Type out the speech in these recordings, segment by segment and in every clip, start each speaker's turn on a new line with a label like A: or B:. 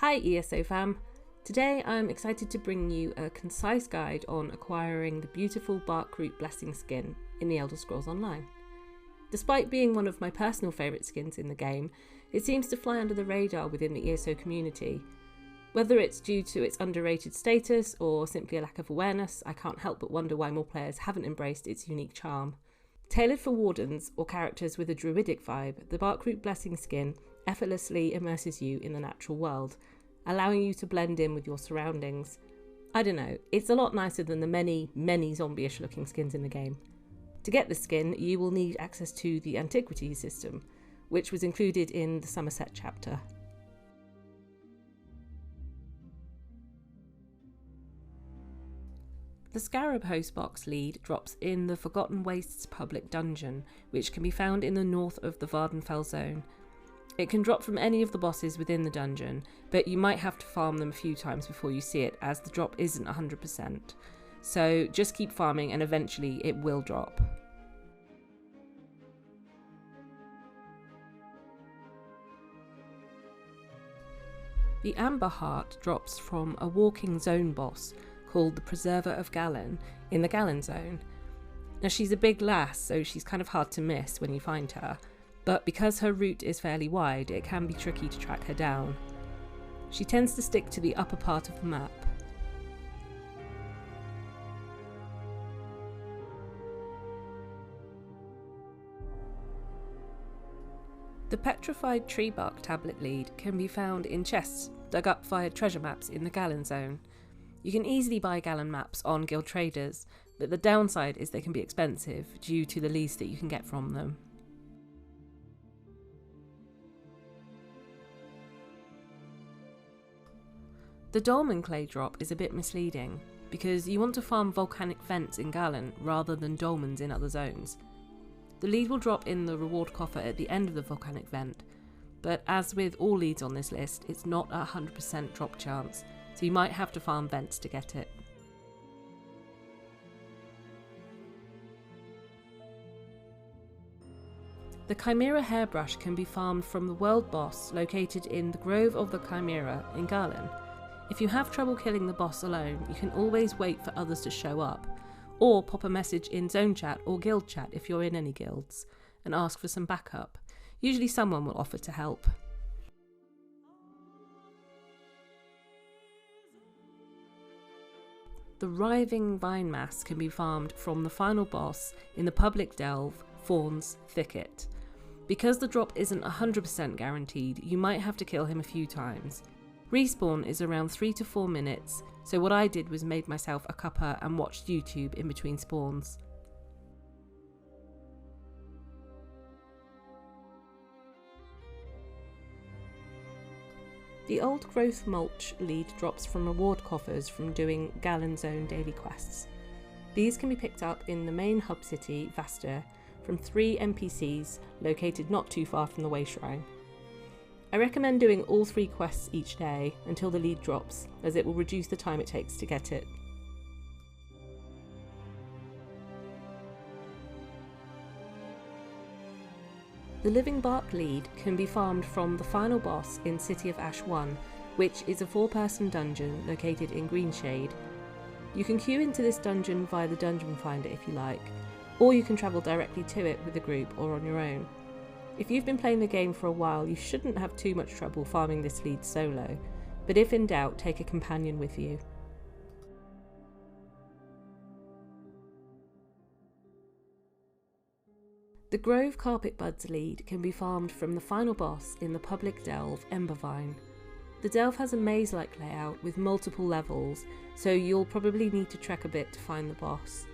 A: Hi esofam! Today I'm excited to bring you a concise guide on acquiring the beautiful Barkroot Blessing skin in the Elder Scrolls Online. Despite being one of my personal favourite skins in the game, it seems to fly under the radar within the ESO community. Whether it's due to its underrated status or simply a lack of awareness, I can't help but wonder why more players haven't embraced its unique charm. Tailored for wardens or characters with a druidic vibe, the Barkroot Blessing skin effortlessly immerses you in the natural world, allowing you to blend in with your surroundings. I don't know, it's a lot nicer than the many zombie-ish looking skins in the game. To get the skin, you will need access to the Antiquity system, which was included in the Summerset chapter. The Scarab Host box lead drops in the Forgotten Wastes public dungeon, which can be found in the north of the Vardenfell zone. It can drop from any of the bosses within the dungeon, but you might have to farm them a few times before you see it, as the drop isn't 100%. So just keep farming and eventually it will drop. The Amber Heart drops from a walking zone boss called the Preserver of Gallen in the Gallen zone. Now she's a big lass, so she's kind of hard to miss when you find her, but because her route is fairly wide, it can be tricky to track her down. She tends to stick to the upper part of the map. The Petrified Tree Bark tablet lead can be found in chests dug up via treasure maps in the Gallen zone. You can easily buy Gallen maps on guild traders, but the downside is they can be expensive due to the leads that you can get from them. The Dolmen Clay drop is a bit misleading, because you want to farm volcanic vents in Gallen rather than dolmens in other zones. The lead will drop in the reward coffer at the end of the volcanic vent, but as with all leads on this list, it's not a 100% drop chance, so you might have to farm vents to get it. The Chimera Hairbrush can be farmed from the world boss located in the Grove of the Chimera in Garland. If you have trouble killing the boss alone, you can always wait for others to show up, or pop a message in zone chat or guild chat if you're in any guilds, and ask for some backup. Usually someone will offer to help. The Writhing Vine Mass can be farmed from the final boss in the public delve, Fawn's Thicket. Because the drop isn't 100% guaranteed, you might have to kill him a few times. Respawn is around 3 to 4 minutes, so what I did was made myself a cuppa and watched YouTube in between spawns. The Old Growth Mulch lead drops from reward coffers from doing Gallen Zone daily quests. These can be picked up in the main hub city, Vaster, from 3 NPCs located not too far from the Way Shrine. I recommend doing all 3 quests each day until the lead drops, as it will reduce the time it takes to get it. The Living Bark lead can be farmed from the final boss in City of Ash 1, which is a 4-person dungeon located in Greenshade. You can queue into this dungeon via the dungeon finder if you like, or you can travel directly to it with a group or on your own. If you've been playing the game for a while, you shouldn't have too much trouble farming this lead solo, but if in doubt, take a companion with you. The Grove Carpet Buds lead can be farmed from the final boss in the public delve, Embervine. The delve has a maze-like layout with multiple levels, so you'll probably need to trek a bit to find the boss.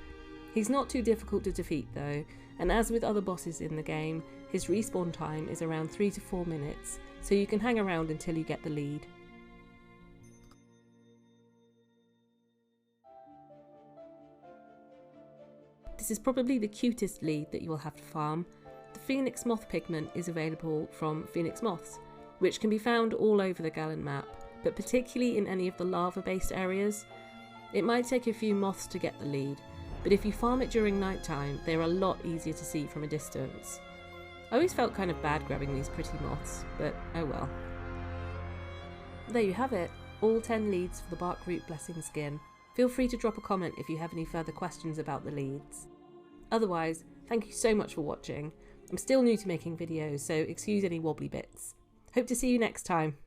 A: He's not too difficult to defeat though, and as with other bosses in the game, his respawn time is around 3 to 4 minutes, so you can hang around until you get the lead. This is probably the cutest lead that you will have to farm. The Phoenix Moth pigment is available from Phoenix Moths, which can be found all over the Gallen map, but particularly in any of the lava-based areas. It might take a few moths to get the lead, but if you farm it during nighttime, they're a lot easier to see from a distance. I always felt kind of bad grabbing these pretty moths, but oh well. There you have it, all 10 leads for the Barkroot Blessing skin. Feel free to drop a comment if you have any further questions about the leads. Otherwise, thank you so much for watching. I'm still new to making videos, so excuse any wobbly bits. Hope to see you next time.